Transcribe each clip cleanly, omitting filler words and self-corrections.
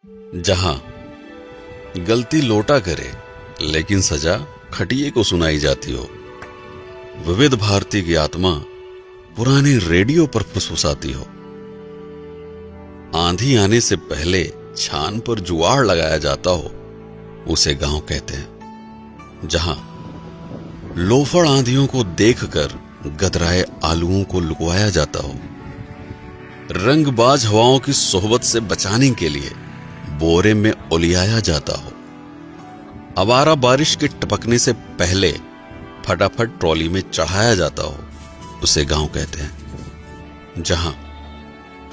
जहां गलती लोटा करे लेकिन सजा खटिए को सुनाई जाती हो, विविध भारती की आत्मा पुराने रेडियो पर फुसफुसाती हो, आंधी आने से पहले छान पर जुआड़ लगाया जाता हो, उसे गांव कहते हैं। जहां लोफड़ आंधियों को देखकर गदराए आलुओं को लुकवाया जाता हो, रंगबाज हवाओं की सोहबत से बचाने के लिए बोरे में ओलियाया जाता हो, आवारा बारिश के टपकने से पहले फटाफट ट्रॉली में चढ़ाया जाता हो, उसे गांव कहते हैं। जहां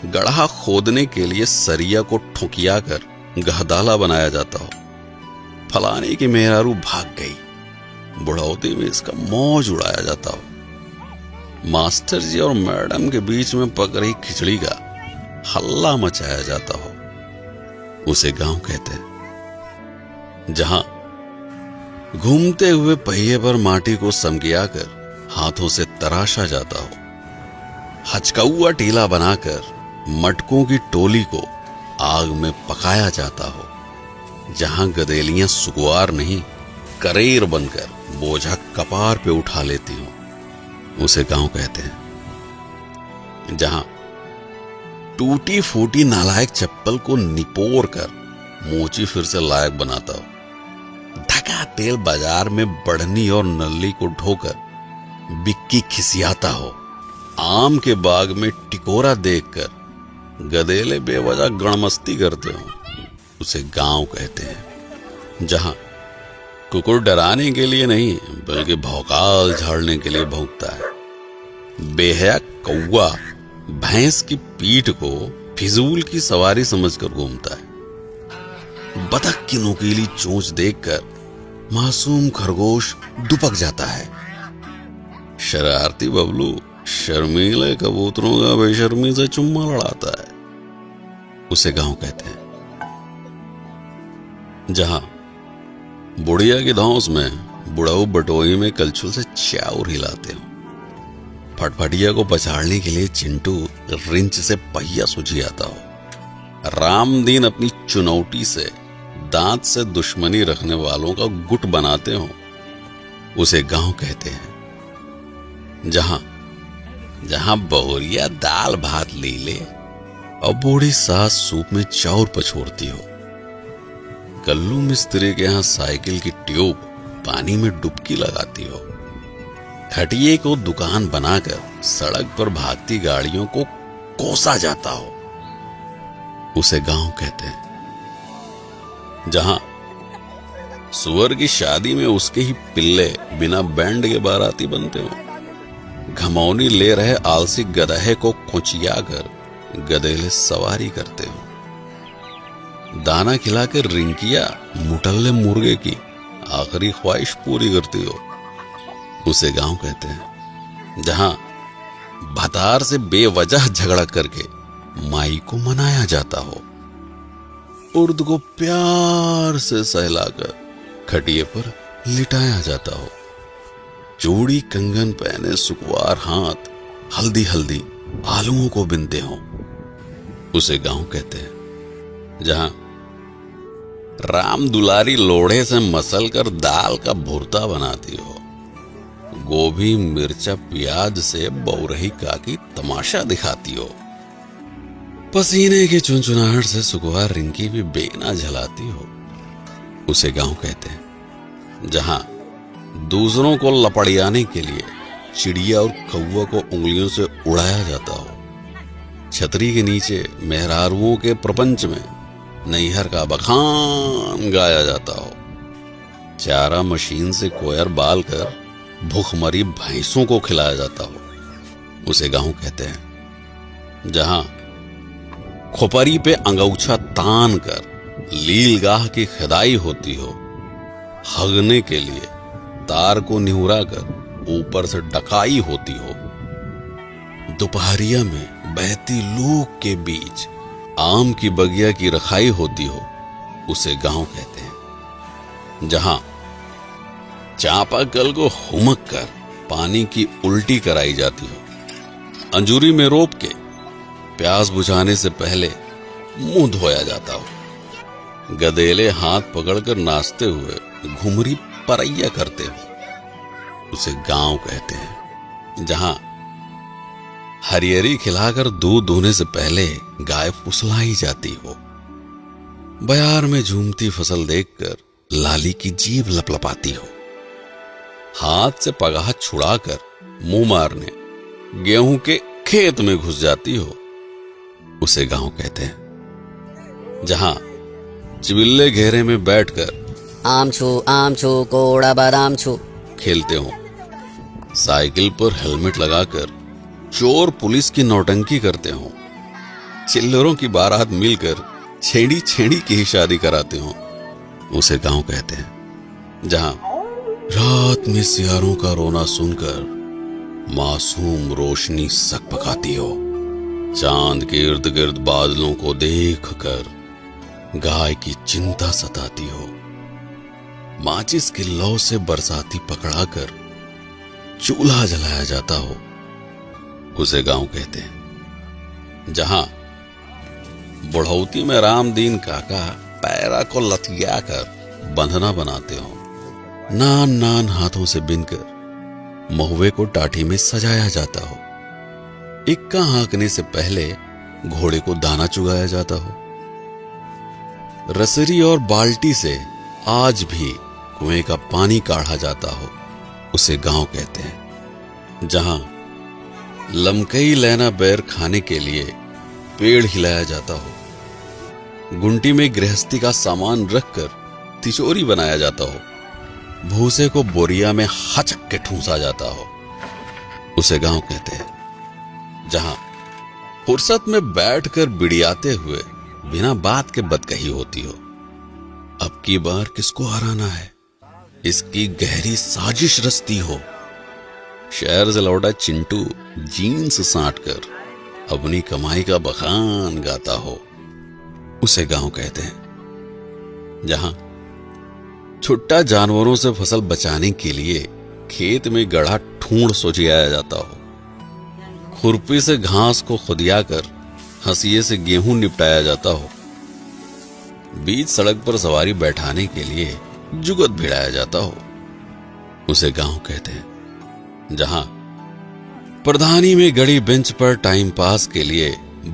गड्ढा खोदने के लिए सरिया को ठुकिया कर गहदाला बनाया जाता हो, फलाने की मेहरारू भाग गई, बुढ़ौती में इसका मौज उड़ाया जाता हो, मास्टर जी और मैडम के बीच में पक रही खिचड़ी का हल्ला मचाया जाता हो, उसे गांव कहते हैं। जहां घूमते हुए पहिए पर माटी को समगिया कर हाथों से तराशा जाता हो, हचकौआ टीला बनाकर मटकों की टोली को आग में पकाया जाता हो, जहां गदेलियां सुकुआर नहीं करेर बनकर बोझा कपार पे उठा लेती हो, उसे गांव कहते हैं। जहां टूटी फूटी नालायक चप्पल को निपोर कर मोची फिर से लायक बनाता हो, धका तेल बाजार में बढ़नी और नल्ली को ढोकर बिक्की खिसियाता हो, आम के बाग में टिकोरा देखकर गदेले बेवजह गणमस्ती करते हो, उसे गांव कहते हैं। जहां कुकुर डराने के लिए नहीं बल्कि भौकाल झाड़ने के लिए भौंकता है, बेहया कौवा भैंस की पीठ को फिजूल की सवारी समझकर घूमता है, बतख की नुकीली चोंच देखकर मासूम खरगोश दुपक जाता है, शरारती बबलू शर्मीले कबूतरों का बेशर्मी से चुम्मा लड़ाता है, उसे गांव कहते हैं। जहां बुढ़िया की धौंस में बुढ़ाऊ बटोई में कलछुल से चाउर हिलाते हो, फटफटिया को पछाड़ने के लिए चिंटू रिंच से पहिया सुझियाता हो, रामदीन अपनी चुनौती से दांत से दुश्मनी रखने वालों का गुट बनाते हो, उसे गांव कहते हैं। जहां बहुरिया दाल भात ली ले और बूढ़ी सास सूप में चाउर पछोड़ती हो, कल्लू मिस्त्री के यहां साइकिल की ट्यूब पानी में डुबकी लगाती हो, खटिए को दुकान बनाकर सड़क पर भागती गाड़ियों को कोसा जाता हो, उसे गांव कहते हैं। जहां सुअर की शादी में उसके ही पिल्ले बिना बैंड के बाराती बनते हो, घमौनी ले रहे आलसी गधे को खुचिया कर गधेले सवारी करते हो, दाना खिलाकर रिंकिया मुटल्ले मुर्गे की आखिरी ख्वाहिश पूरी करती हो, उसे गांव कहते हैं। जहां भतार से बेवजह झगड़ा करके माई को मनाया जाता हो, उर्द को प्यार से सहलाकर खटिए पर लिटाया जाता हो, चूड़ी कंगन पहने सुकुवार हाथ हल्दी हल्दी आलुओं को बिनते हो, उसे गांव कहते हैं। जहां राम दुलारी लोढ़े से मसल कर दाल का भुर्ता बनाती हो, गोभी मिर्चा प्याज से बौरही काकी तमाशा दिखाती हो, पसीने की चुनचुनाहट से सुकुवार रिंकी भी बेना झलाती हो, उसे गांव कहते हैं। जहां दूसरों को लपड़ियाने के लिए चिड़िया और कौवा को उंगलियों से उड़ाया जाता हो, छतरी के नीचे मेहरारुओं के प्रपंच में नैहर का बखान गाया जाता हो, चारा मशीन से कोयर बाल कर भूखमरी भैंसों को खिलाया जाता हो, उसे गांव कहते हैं। जहां खोपरी पे अंगौछा तान कर लीलगाह की खिदाई होती हो, हगने के लिए तार को निहुरा कर ऊपर से डकाई होती हो, दोपहरिया में बहती लूक के बीच आम की बगिया की रखाई होती हो, उसे गांव कहते हैं। जहां चापाकल को हुमक कर पानी की उल्टी कराई जाती हो, अंजूरी में रोप के प्यास बुझाने से पहले मुंह धोया जाता हो, गधेले हाथ पकड़कर नाचते हुए घुमरी परैया करते हो, उसे गांव कहते हैं। जहां हरियरी खिलाकर दूध दूहने से पहले गाय फुसलाई जाती हो, बयार में झूमती फसल देखकर लाली की जीभ लपलपाती हो, हाथ से पगाह छुड़ाकर मुंह मारने गेहूं के खेत में घुस जाती हो, उसे गांव कहते हैं। जहां चिबिल्ले घेरे में बैठकर आम छू कोड़ा बादाम छू खेलते हो, साइकिल पर हेलमेट लगाकर चोर पुलिस की नौटंकी करते हो, चिल्लरों की बारात मिलकर छेड़ी छेड़ी की ही शादी कराते हो, उसे गांव कहते हैं। जहां रात में सियारों का रोना सुनकर मासूम रोशनी सक पकाती हो, चांद के इर्द गिर्द बादलों को देखकर गाय की चिंता सताती हो, माचिस की लौ से बरसाती पकड़ाकर चूल्हा जलाया जाता हो, उसे गांव कहते हैं। जहां बुढ़ौती में रामदीन काका पैरा को लथिया कर बंधना बनाते हो, नान नान हाथों से बिनकर महुए को टाटी में सजाया जाता हो, इक्का हाँकने से पहले घोड़े को दाना चुगाया जाता हो, रसरी और बाल्टी से आज भी कुएं का पानी काढ़ा जाता हो, उसे गांव कहते हैं। जहां लमकई लैना बैर खाने के लिए पेड़ हिलाया जाता हो, गुंटी में गृहस्थी का सामान रखकर तिजोरी बनाया जाता हो, भूसे को बोरिया में हचक के ठूंसा जाता हो, उसे गांव कहते हैं। जहां फुर्सत में बैठकर बिड़ियाते हुए बिना बात के बदकही होती हो, अब की बार किसको हराना है, इसकी गहरी साजिश रचती हो, शहर से लौटा चिंटू जीन्स साट कर अपनी कमाई का बखान गाता हो, उसे गांव कहते हैं। जहां छुट्टा जानवरों से फसल बचाने के लिए खेत में गढ़ा ठूंढ सोचियाया जाता हो, खुरपी से घास को खुदिया कर हंसिये से गेहूं निपटाया जाता हो, बीच सड़क पर सवारी बैठाने के लिए जुगत भिड़ाया जाता हो, उसे गांव कहते हैं। जहां प्रधानी में गड़ी बेंच पर टाइम पास के लिए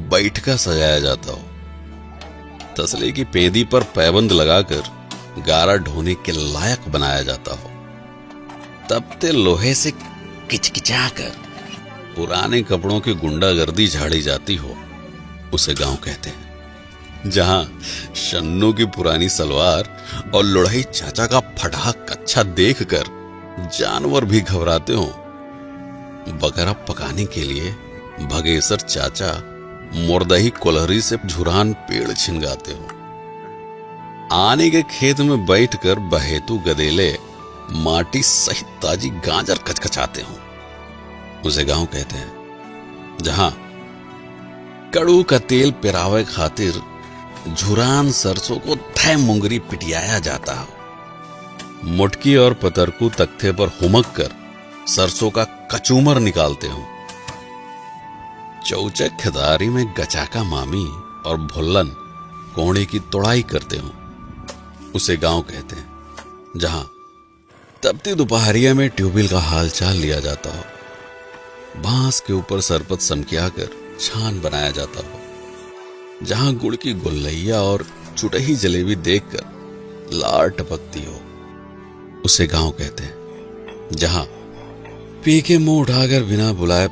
बैठका सजाया जाता हो, तसले की पेंदी पर पैबंद लगाकर गारा ढोने के लायक बनाया जाता हो, तपते लोहे से किचकिचाकर पुराने कपड़ों की गुंडागर्दी झाड़ी जाती हो, उसे गांव कहते हैं। जहां शन्नू की पुरानी सलवार और लुढ़ई चाचा का फटा कच्छा देखकर जानवर भी घबराते हो, बकरा पकाने के लिए भगेसर चाचा मुर्दही कोलहरी से झुरान पेड़ छिनगाते हो, आने के खेत में बैठकर बहेतु गदेले माटी सहित ताजी गाजर कचकचाते हो, उसे गांव कहते हैं। जहां कड़ू का तेल पिरावे खातिर झुरान सरसों को थै मुंगरी पिटियाया जाता हो, मुटकी और पतरकू तख्ते पर हुमक कर सरसों का कचूमर निकालते हो, चौचक खिदारी में गचाका मामी और भुल्लन कोड़े की तोड़ाई करते हो, उसे गांव कहते हैं। जहां तपती दोपहरिया में ट्यूबवेल का हालचाल लिया जाता हो, बांस के ऊपर सरपत समकिया कर छान बनाया जाता हो, जहां गुड़ की गुल्लैया और चुटही जलेबी देखकर लार टपकती हो, उसे गांव कहते हैं। जहां पी के मुंह उठाकर बिना बुलाए